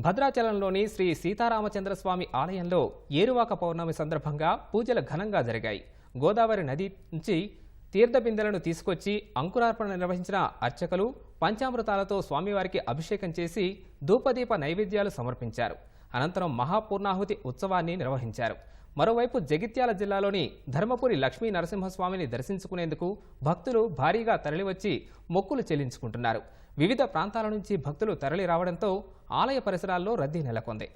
భద్రాచలంలోని శ్రీ సీతారామచంద్రస్వామి ఆలయంలో ఏరువాక పౌర్ణమి సందర్భంగా పూజలు ఘనంగా జరిగాయి. గోదావరి నది నుంచి తీర్థబిందెలను తీసుకొచ్చి అంకురార్పణ నిర్వహించిన అర్చకులు పంచామృతాలతో స్వామివారికి అభిషేకం చేసి ధూపదీప నైవేద్యాలు సమర్పించారు. అనంతరం మహాపూర్ణాహుతి ఉత్సవాన్ని నిర్వహించారు. మరోవైపు జగిత్యాల జిల్లాలోని ధర్మపురి లక్ష్మీ నరసింహస్వామిని దర్శించుకునేందుకు భక్తులు భారీగా తరలివచ్చి మొక్కులు చెల్లించుకుంటున్నారు. వివిధ ప్రాంతాల నుంచి భక్తులు తరలి రావడంతో ఆలయ పరిసరాల్లో రద్దీ నెలకొంది.